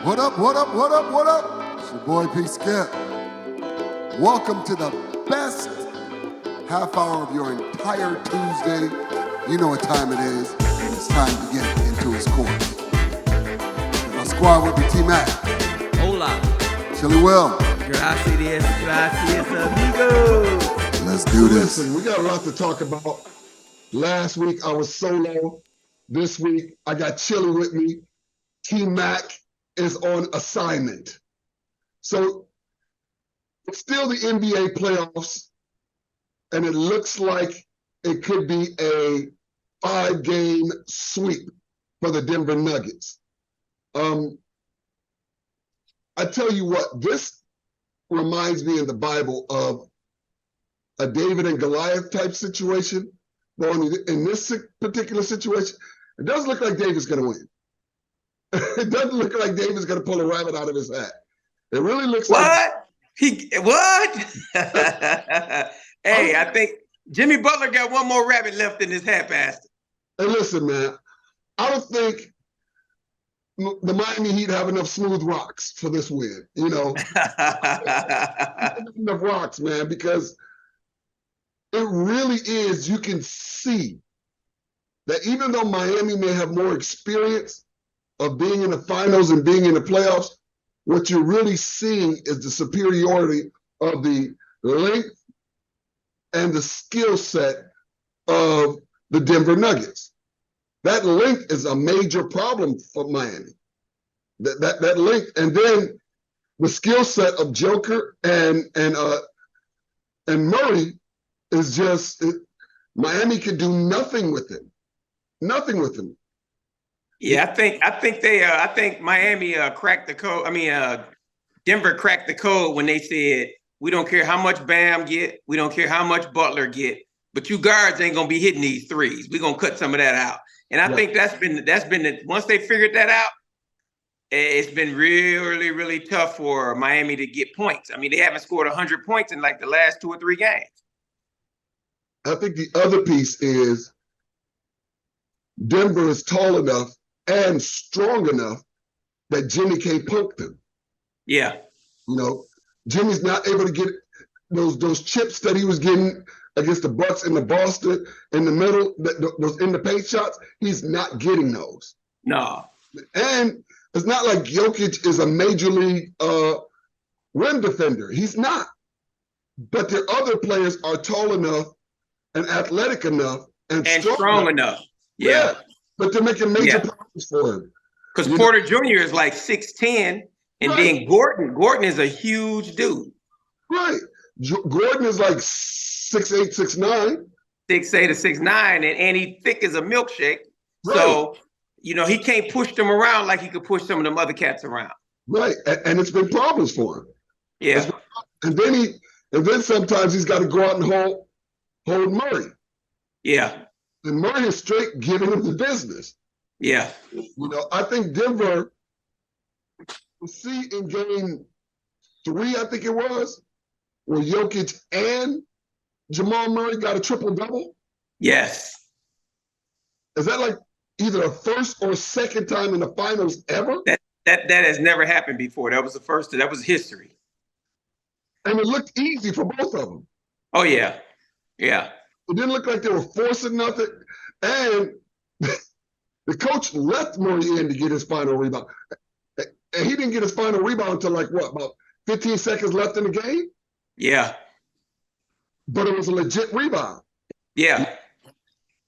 What up, what up, what up, what up? It's your boy P. Skip. Welcome to the best half hour of your entire Tuesday. You know what time it is. It's time to get into his course. My squad with me, T-Mac. Hola. Chili Will. Gracias, amigo. Let's do this. Listen, we got a lot to talk about. Last week I was solo. This week I got Chili with me. T-Mac is on assignment. So it's still the NBA playoffs, and it looks like it could be a 5-game sweep for the Denver Nuggets. I tell you what, this reminds me in the Bible of a David and Goliath type situation. But in this particular situation, it doesn't look like David's going to win. It doesn't look like David's going to pull a rabbit out of his hat. It really looks like what? Hey, I think Jimmy Butler got one more rabbit left in his hat, Pastor. Hey, listen, man. I don't think the Miami Heat have enough smooth rocks for this win. You know, enough rocks, man, because it really is. You can see that even though Miami may have more experience of being in the finals and being in the playoffs, what you're really seeing is the superiority of the length and the skill set of the Denver Nuggets. That length is a major problem for Miami. That length, and then the skill set of Joker and Murray is just Miami could do nothing with him. Nothing with him. Yeah, I think Miami cracked the code. I mean, Denver cracked the code when they said, we don't care how much Bam get, we don't care how much Butler get, but you guards ain't gonna be hitting these threes. We're gonna cut some of that out. And I think that's been once they figured that out, it's been really, really tough for Miami to get points. I mean, they haven't scored 100 points in like the last 2 or 3 games. I think the other piece is Denver is tall enough and strong enough that Jimmy can't poke them. Yeah. You know, Jimmy's not able to get those chips that he was getting against the Bucks in the Boston in the middle, those in the paint shots. He's not getting those. No. And it's not like Jokic is a major league rim defender. He's not. But their other players are tall enough and athletic enough and strong enough. Yeah. But they're making major problems for him. Because Porter Jr. is like 6'10", and then Gordon is a huge dude. Right. Gordon is like 6'8", 6'9". 6'8" to 6'9", and he thick as a milkshake. Right. So, you know, he can't push them around like he could push some of them other cats around. Right. And it's been problems for him. Yeah. And then sometimes he's got to go out and hold Murray. Yeah. And Murray is straight giving him the business. Yeah. You know, I think Denver, we'll see in game 3, I think it was, where Jokic and Jamal Murray got a triple-double. Yes. Is that like either a first or second time in the finals ever? That has never happened before. That was the first. That was history. And it looked easy for both of them. Oh, yeah. Yeah. It didn't look like they were forcing nothing. And the coach left Murray in to get his final rebound. And he didn't get his final rebound until like what, about 15 seconds left in the game? Yeah. But it was a legit rebound. Yeah.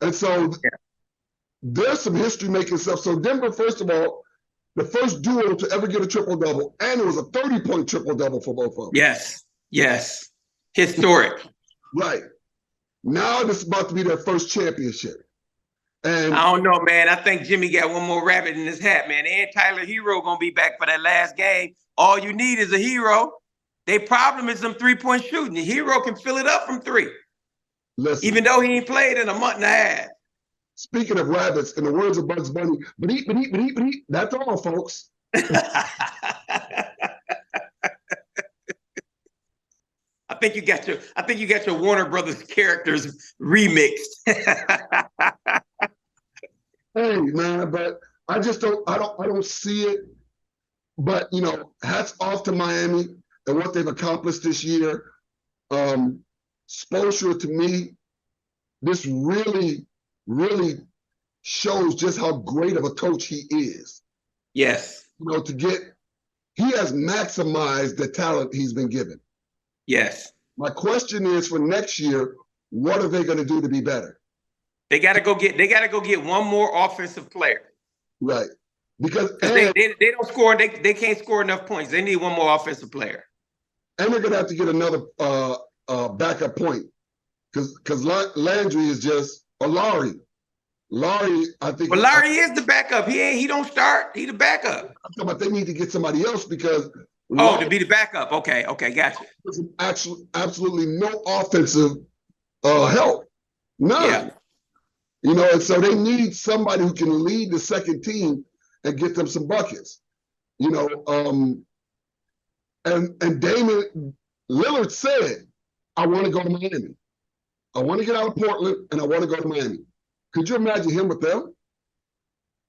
And so there's some history making stuff. So Denver, first of all, the first duo to ever get a triple-double, and it was a 30-point triple-double for both of them. Yes. Yes. Historic. Right. Now this is about to be their first championship. And I don't know, man. I think Jimmy got one more rabbit in his hat, man. And Tyler Hero gonna be back for that last game. All you need is a hero. Their problem is some 3-point shooting. The Hero can fill it up from 3. Listen, even though he ain't played in a month and a half. Speaking of rabbits, in the words of Bugs Bunny, but eat. That's all, folks. I think you got your Warner Brothers characters remixed. Hey man, but I don't see it. But hats off to Miami and what they've accomplished this year. Spoelstra, to me, this really, really shows just how great of a coach he is. Yes. He has maximized the talent he's been given. Yes. My question is for next year, what are they going to do to be better? They got to go get one more offensive player. Right. Because they don't score, they can't score enough points. They need one more offensive player. And they're going to have to get another backup point because Landry is just Larry. Larry, I think. But Larry is the backup. He don't start. He the backup. I'm talking about they need to get somebody else because. To be the backup. Okay, gotcha. There's absolutely no offensive help. None. Yeah. And so they need somebody who can lead the second team and get them some buckets. And Damian Lillard said, I want to go to Miami. I want to get out of Portland and I want to go to Miami. Could you imagine him with them?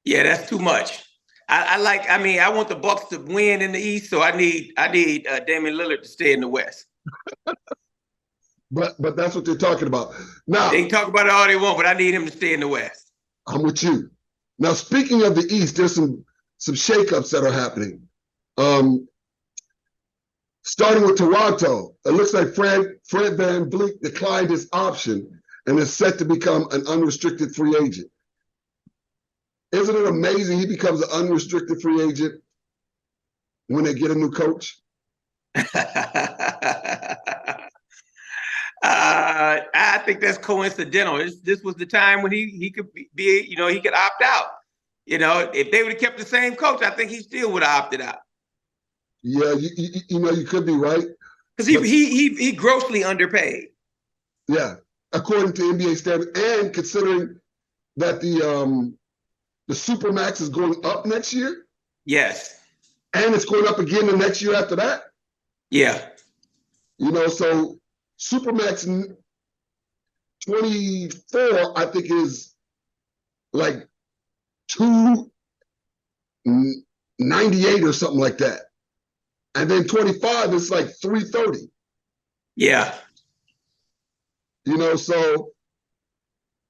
Yeah, that's too much. I want the Bucks to win in the East, so I need Damian Lillard to stay in the West. But that's what they're talking about. Now they can talk about it all they want, but I need him to stay in the West. I'm with you. Now, speaking of the East, there's some shakeups that are happening. Starting with Toronto, it looks like Fred VanVleet declined his option and is set to become an unrestricted free agent. Isn't it amazing he becomes an unrestricted free agent when they get a new coach? I think that's coincidental. This was the time when he could be, he could opt out. If they would have kept the same coach, I think he still would have opted out. Yeah, you could be right. Because he grossly underpaid. Yeah, according to NBA standards, and considering that the Supermax is going up next year. Yes. And it's going up again the next year after that. Yeah. So Supermax 24, I think, is like 298 or something like that. And then 25 is like 330. Yeah. So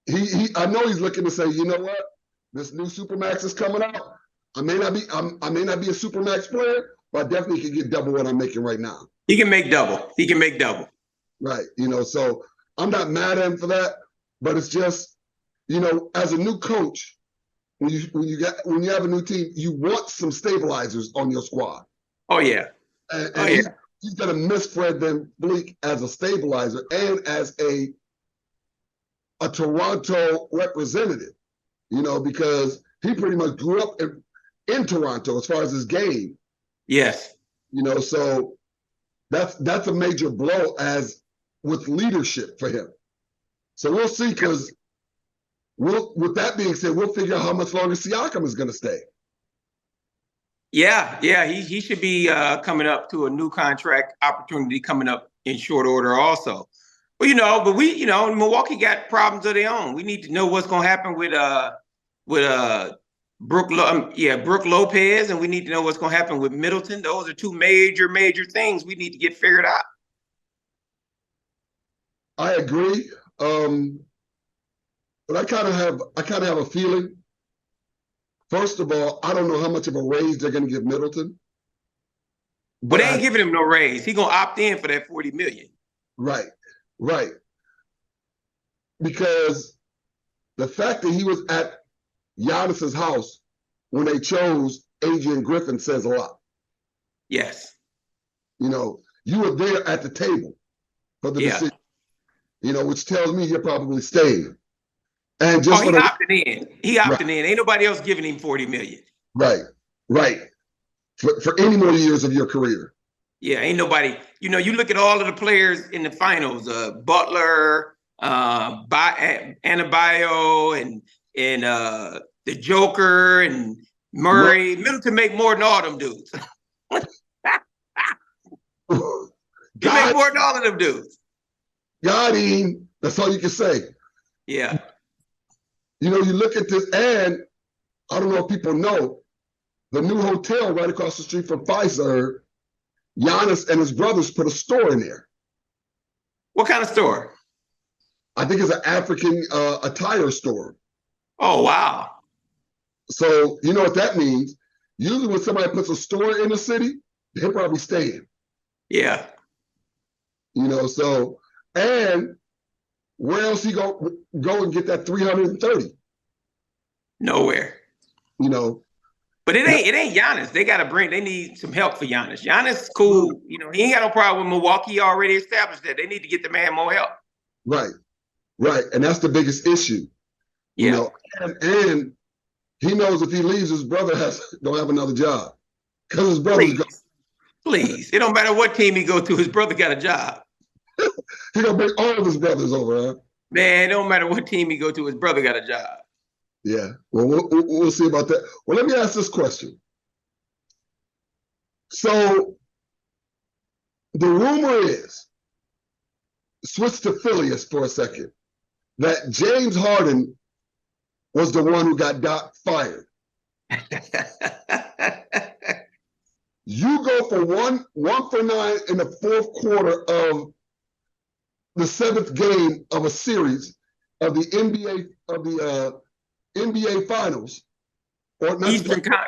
I know he's looking to say, you know what? This new Supermax is coming out. I may not be a Supermax player, but I definitely can get double what I'm making right now. He can make double. Right. So I'm not mad at him for that, but it's just, as a new coach, when you have a new team, you want some stabilizers on your squad. Oh yeah. And he's gonna miss Fred VanVleet as a stabilizer and as a Toronto representative. Because he pretty much grew up in Toronto as far as his game. Yes. So that's a major blow as with leadership for him. So we'll see, because with that being said, we'll figure out how much longer Siakam is going to stay. Yeah, he should be coming up to a new contract opportunity coming up in short order also. Well, but Milwaukee got problems of their own. We need to know what's going to happen with Brook Lopez, and we need to know what's going to happen with Middleton. Those are two major things we need to get figured out. I agree, but I kind of have a feeling. First of all, I don't know how much of a raise they're going to give Middleton. But they ain't giving him no raise. He's going to opt in for that $40 million. Right. Because the fact that he was at Giannis's house when they chose Adrian Griffin says a lot. Yes. You were there at the table for the decision. Which tells me you're probably staying. And just he opted in. He opted in. Ain't nobody else giving him $40 million. Right. For any more years of your career. Yeah, ain't nobody. You look at all of the players in the finals. Butler, Adebayo, and the Joker and Murray. Middleton make more than all them dudes. He make more than all of them dudes. Got him. That's all you can say. Yeah. You look at this, and I don't know if people know, The new hotel right across the street from Pfizer, Giannis and his brothers put a store in there. What kind of store? I think it's an African attire store. Oh, wow. So you know what that means. Usually when somebody puts a store in a city, they're probably staying. Yeah. You know, so, and where else he go and get that 330? Nowhere. You know. But it ain't Giannis. They need some help for Giannis. Giannis, cool. You know, he ain't got no problem with Milwaukee. He already established that. They need to get the man more help. Right. And that's the biggest issue. You know, and he knows if he leaves, his brother don't have another job. Because his brother's gone. Please. It don't matter what team he go to, his brother got a job. He gonna bring all of his brothers over, huh? Man, it don't matter what team he go to, his brother got a job. Yeah. Well, we'll see about that. Well, let me ask this question. So the rumor is, switch to Phileas for a second, that James Harden was the one who got Doc fired. You go for one for 9 in the fourth quarter of the 7th game of a series of the NBA Finals, or not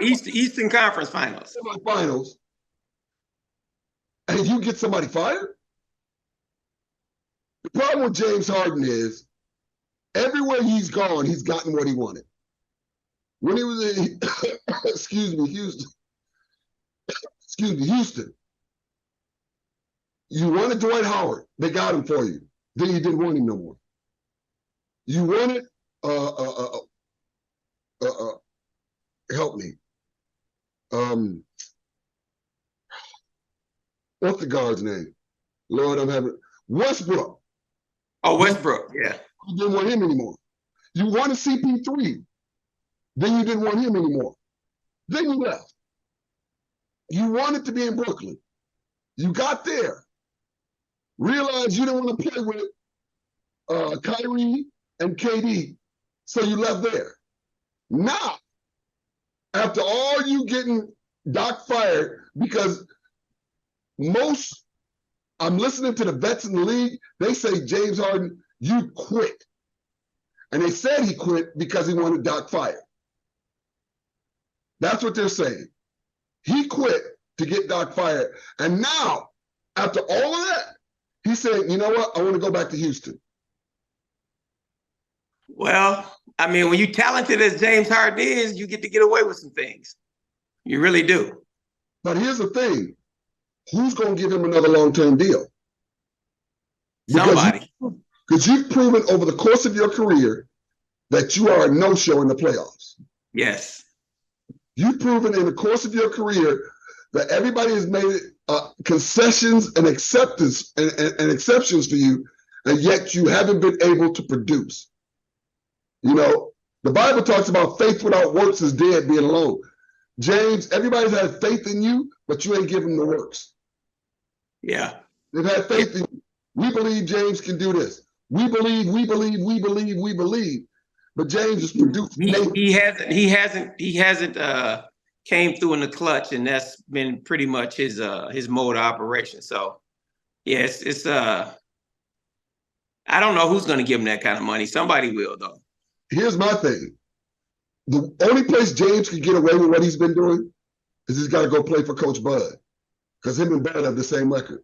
Eastern Conference Finals. Finals, and you get somebody fired. The problem with James Harden is everywhere he's gone, he's gotten what he wanted. When he was in, Houston, you wanted Dwight Howard, they got him for you. Then you didn't want him no more. You wanted help me. What's the guard's name? Lord, I'm having Westbrook. Oh, Westbrook, yeah. You didn't want him anymore. You wanted CP3. Then you didn't want him anymore. Then you left. You wanted to be in Brooklyn. You got there. Realized you didn't want to play with Kyrie and KD. So you left there. Now, after all you getting Doc fired, because I'm listening to the vets in the league, they say, James Harden, you quit. And they said he quit because he wanted Doc fired. That's what they're saying. He quit to get Doc fired. And now, after all of that, he said, you know what? I want to go back to Houston. Well, I mean, when you're talented as James Harden is, you get to get away with some things. You really do. But here's the thing. Who's going to give him another long-term deal? Somebody. Because you've proven over the course of your career that you are a no-show in the playoffs. Yes. You've proven in the course of your career that everybody has made concessions and acceptance and exceptions for you, and yet you haven't been able to produce. You know, the Bible talks about faith without works is dead, being alone. James, everybody's had faith in you, but you ain't giving them the works. Yeah. They've had faith in you. We believe James can do this. We believe. But James is producing. He hasn't came through in the clutch, and that's been pretty much his mode of operation. So yes, it's I don't know who's gonna give him that kind of money. Somebody will, though. Here's my thing. The only place James can get away with what he's been doing is he's got to go play for Coach Bud. Because him and Bud have the same record.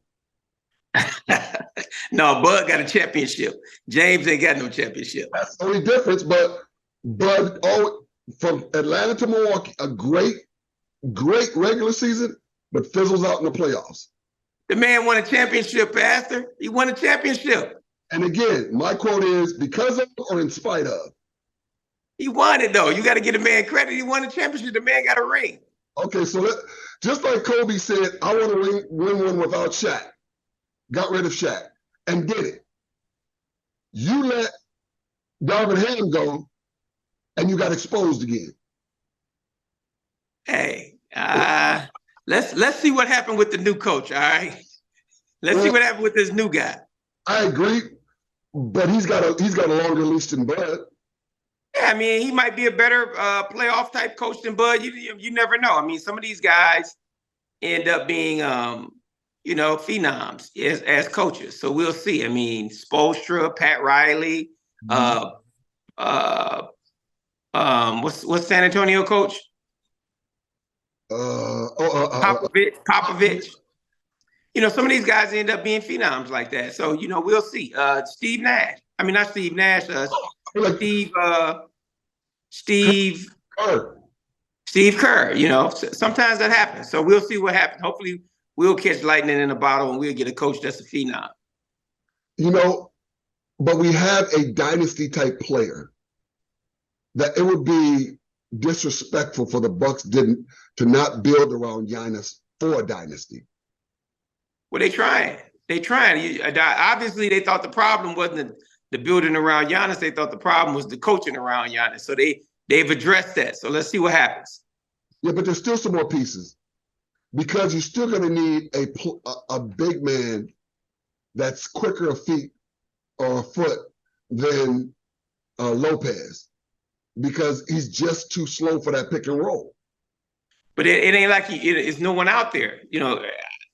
No, Bud got a championship. James ain't got no championship. That's the only difference. But Bud, from Atlanta to Milwaukee, a great regular season, but fizzles out in the playoffs. The man won a championship, Pastor. He won a championship. And again, my quote is, because of or in spite of. He won it, though. You got to give the man credit. He won a championship. The man got a ring. Okay, so just like Kobe said, I want to win one without Shaq. Got rid of Shaq and did it. You let Darvin Ham go, and you got exposed again. Hey, let's see what happened with the new coach. All right, let's see what happened with this new guy. I agree, but he's got a longer leash than Bud. Yeah, I mean, he might be a better playoff type coach than Bud. You never know. I mean, some of these guys end up being phenoms as coaches. So we'll see. I mean, Spoelstra, Pat Riley, uh uh what's San Antonio coach? Popovich. Some of these guys end up being phenoms like that. So, we'll see. Steve Nash. I mean, not Steve Nash, Steve Kerr. Steve Kerr, sometimes that happens. So we'll see what happens. Hopefully we'll catch lightning in a bottle and we'll get a coach that's a phenom. But we have a dynasty type player that it would be disrespectful for the Bucks to not build around Giannis for a dynasty. Well, they trying. Obviously, they thought the problem wasn't the building around Giannis. They thought the problem was the coaching around Giannis. So they've addressed that. So let's see what happens. Yeah, but there's still some more pieces because you're still going to need a big man that's quicker of feet or a foot than Lopez because he's just too slow for that pick and roll. But it ain't like it's no one out there.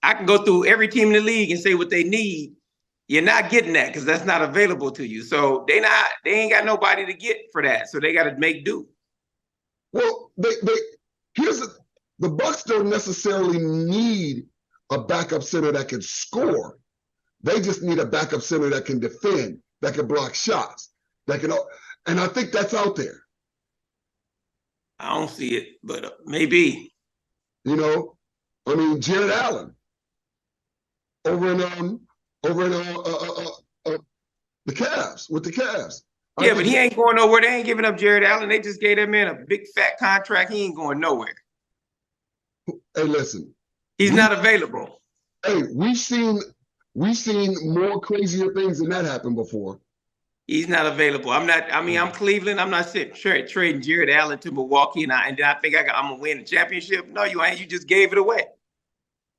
I can go through every team in the league and say what they need. You're not getting that because that's not available to you. So they ain't got nobody to get for that. So they got to make do. Well, the Bucks don't necessarily need a backup center that can score. They just need a backup center that can defend, that can block shots, and I think that's out there. I don't see it, but maybe. I mean, Jared Allen over in the Cavs with the Cavs. Yeah, but he ain't going nowhere. They ain't giving up Jared Allen. They just gave that man a big fat contract. He ain't going nowhere. Hey, listen. He's not available. Hey, we've seen more crazier things than that happen before. He's not available. I'm Cleveland. I'm not trading Jared Allen to Milwaukee and then I think I'm gonna win the championship. No, you ain't. You just gave it away.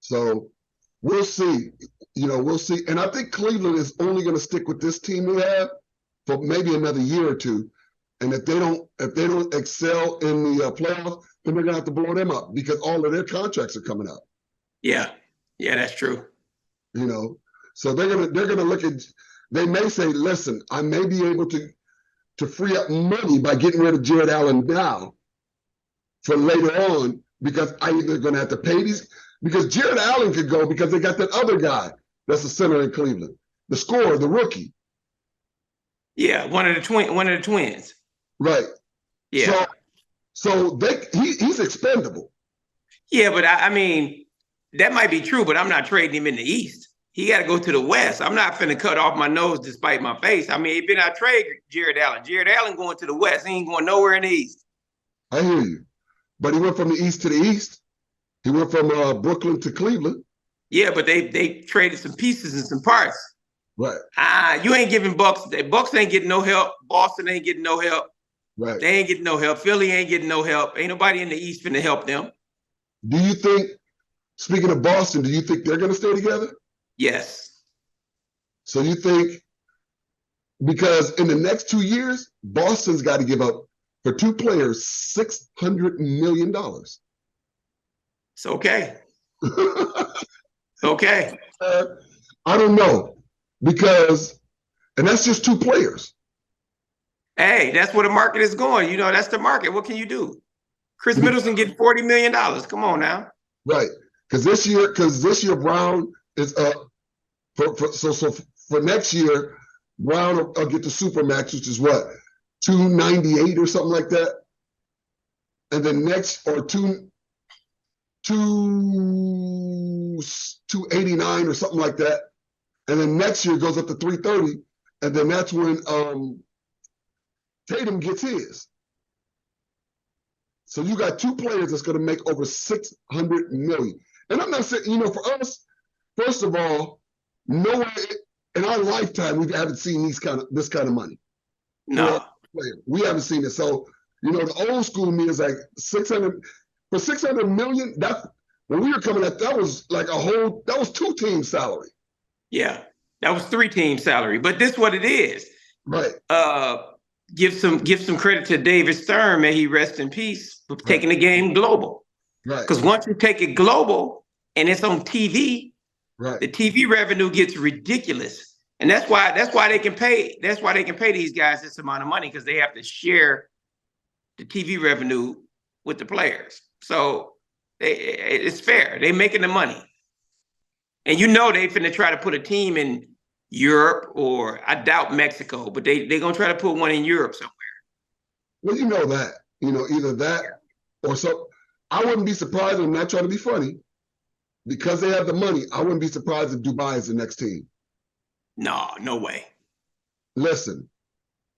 So we'll see. We'll see. And I think Cleveland is only going to stick with this team they have for maybe another year or two. And if they don't excel in the playoffs, then they're going to have to blow them up because all of their contracts are coming up. Yeah, that's true. So they're gonna look at. They may say, "Listen, I may be able to free up money by getting rid of Jared Allen now for later on because I either going to have to pay these." Because Jared Allen could go because they got that other guy that's a center in Cleveland, the scorer, the rookie. Yeah, one of the twins. Right. Yeah. So he's expendable. Yeah, but I mean, that might be true, but I'm not trading him in the East. He got to go to the West. I'm not finna cut off my nose despite my face. I mean, he better not trade Jared Allen. Jared Allen going to the West. He ain't going nowhere in the East. I hear you. But he went from the East to the East. He went from Brooklyn to Cleveland. Yeah, but they traded some pieces and some parts. Right. You ain't giving Bucks. Bucks ain't getting no help. Boston ain't getting no help. Right. They ain't getting no help. Philly ain't getting no help. Ain't nobody in the East finna help them. Do you think, speaking of Boston, do you think they're going to stay together? Yes. So you think, because in the next 2 years, Boston's got to give up for two players $600 million. It's okay. It's okay. I don't know because, and that's just two players. Hey, that's where the market is going. That's the market. What can you do? Chris Middleton getting $40 million. Come on now. Right. Because this year Brown is up. So for next year, Brown will get the Supermax, which is what, 298 or something like that. And then next, or 289 or something like that. And then next year it goes up to 330. And then that's when Tatum gets his. So you got two players that's going to make over $600 million. And I'm not saying, for us, first of all, nowhere in our lifetime we haven't seen this kind of money. No. We haven't seen it. So, the old school me is like 600 for $600 million. That when we were coming up, that was like that was 2 teams salary. Yeah, that was 3 teams salary. But this is what it is. Right. give some credit to David Stern, may he rest in peace, for taking the game global. Right. Because once you take it global and it's on TV, Right. the TV revenue gets ridiculous. And that's why they can pay these guys this amount of money, because they have to share the TV revenue with the players. So it's fair. They're making the money. And you know they finna try to put a team in Europe, or I doubt Mexico, but they're gonna try to put one in Europe somewhere. Well, you know that. Either that or so. I wouldn't be surprised, I'm not trying to be funny, because they have the money. I wouldn't be surprised if Dubai is the next team. No way. Listen,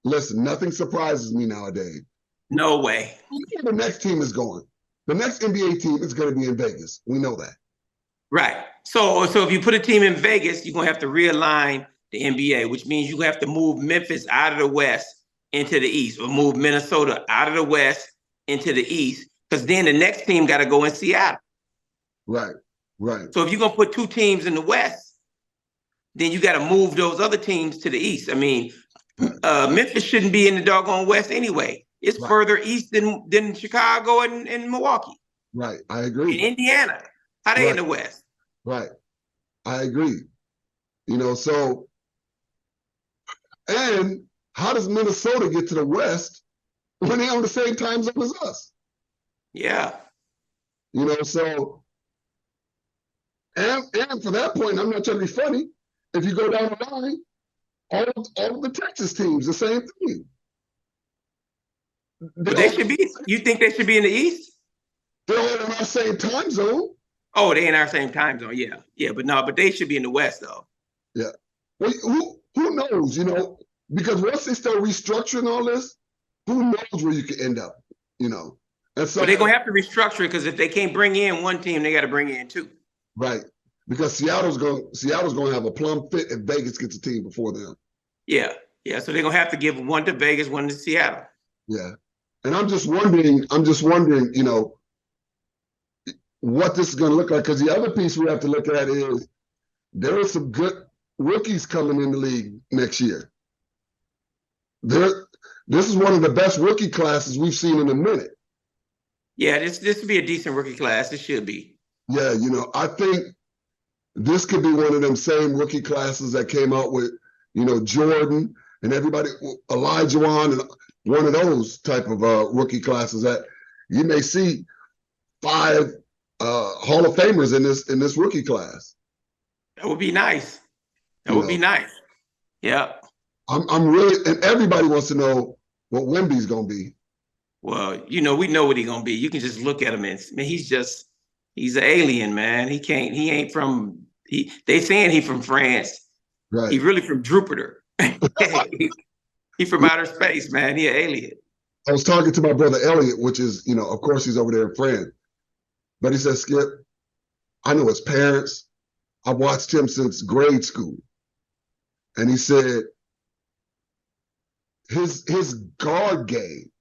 nothing surprises me nowadays. No way. The next team is going. The next NBA team is going to be in Vegas. We know that. Right. So if you put a team in Vegas, you're gonna have to realign the NBA, which means you're gonna have to move Memphis out of the West into the East, or move Minnesota out of the West into the East, because then the next team got to go in Seattle. Right. So if you're gonna put two teams in the West, then you got to move those other teams to the East. I mean, Memphis shouldn't be in the doggone West anyway. It's further east than Chicago and Milwaukee. Right. I agree. And Indiana, how they in the West? Right. I agree. So, and how does Minnesota get to the West when they're on the same time zone as us? Yeah. So, and for that point, I'm not trying to be funny. If you go down the line, all of the Texas teams, the same thing. But they should be. You think they should be in the East? They're all in our same time zone. Oh, they in our same time zone. Yeah. But they should be in the West though. Yeah. Well, who knows? Because once they start restructuring all this, who knows where you could end up? And so But they're gonna have to restructure it, because if they can't bring in one team, they got to bring in two. Right. Because Seattle's going to have a plum fit if Vegas gets a team before them. Yeah. So they're gonna have to give one to Vegas, one to Seattle. Yeah. And I'm just wondering, what this is going to look like. Because the other piece we have to look at is there are some good rookies coming in the league next year. This is one of the best rookie classes we've seen in a minute. Yeah, this would be a decent rookie class. It should be. Yeah, I think this could be one of them same rookie classes that came out with, Jordan and everybody, Olajuwon, and one of those type of rookie classes that you may see 5 Hall of Famers in this rookie class. That would be nice. That would be nice. Yeah. I'm really, and everybody wants to know what Wemby's gonna be. Well, we know what he's gonna be. You can just look at him and he's an alien, man. They saying he from France. Right. He really from Jupiter. He from outer space, man. He an alien. I was talking to my brother Elliot, which is, of course he's over there in France. But he said, Skip, I know his parents. I've watched him since grade school. And he said his guard game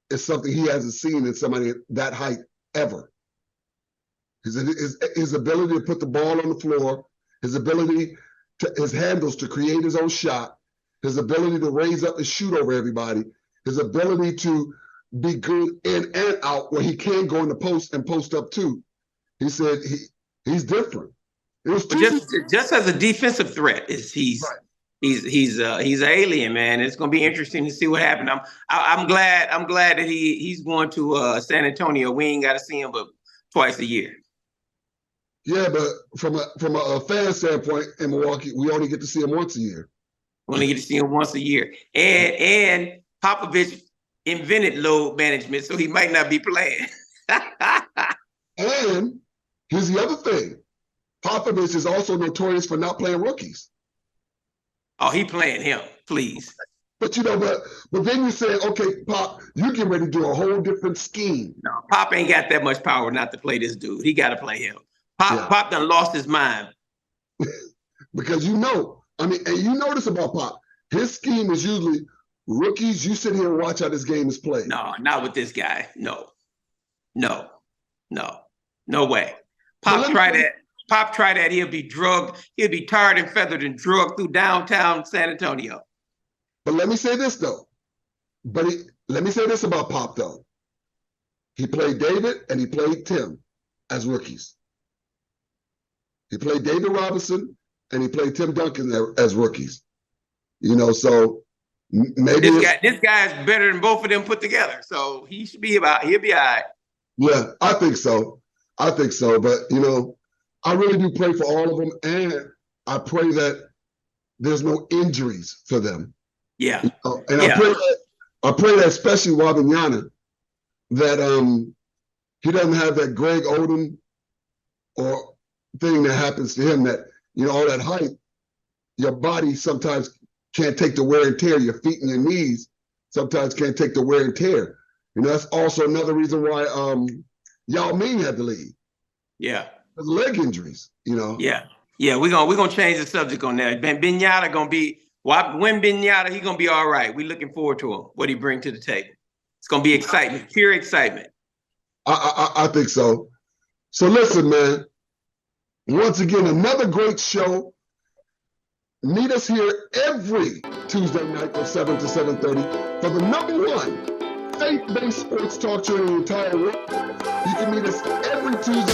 is something he hasn't seen in somebody that height ever. His ability to put the ball on the floor, his handles to create his own shot, his ability to raise up and shoot over everybody, his ability to be good in and out where he can go in the post and post up too. He said he's different. It was just as a defensive threat, he's an alien, man. It's gonna be interesting to see what happened. I'm glad that he's going to San Antonio. We ain't got to see him but twice a year. Yeah, but from a fan standpoint in Milwaukee, we only get to see him once a year. We only get to see him once a year, and Popovich invented load management, so he might not be playing. And here's the other thing: Popovich is also notorious for not playing rookies. Oh, he playing him, please. But but then you say, okay, Pop, you get ready to do a whole different scheme. No, Pop ain't got that much power not to play this dude. He got to play him. Pop done lost his mind. Because and you notice about Pop, his scheme is usually rookies. You sit here and watch how this game is played. No, not with this guy. No way. Pop try that. He'll be drugged. He'll be tarred and feathered and drugged through downtown San Antonio. But let me say this though. Let me say this about Pop though. He played David and he played Tim as rookies. He played David Robinson and he played Tim Duncan as rookies. You know, so maybe this guy is better than both of them put together. So he'll be all right. Yeah, I think so. But you know, I really do pray for all of them, and I pray that there's no injuries for them. Yeah. You know? And yeah. I pray that especially Wembanyama, that he doesn't have that Greg Oden or thing that happens to him, that, you know, all that height, your body sometimes can't take the wear and tear. Your feet and your knees sometimes can't take the wear and tear. You know, that's also another reason why Yao Ming had to leave. Yeah. Because leg injuries, you know. Yeah. Yeah, we're gonna change the subject on that. Benyata gonna be Benyata, he's gonna be all right. We're looking forward to him, what he brings to the table. It's gonna be excitement, pure excitement. I think so. So listen, man. Once again, another great show. Meet us here every Tuesday night from 7 to 7:30 for the #1 faith-based sports talk show in the entire world. You can meet us every Tuesday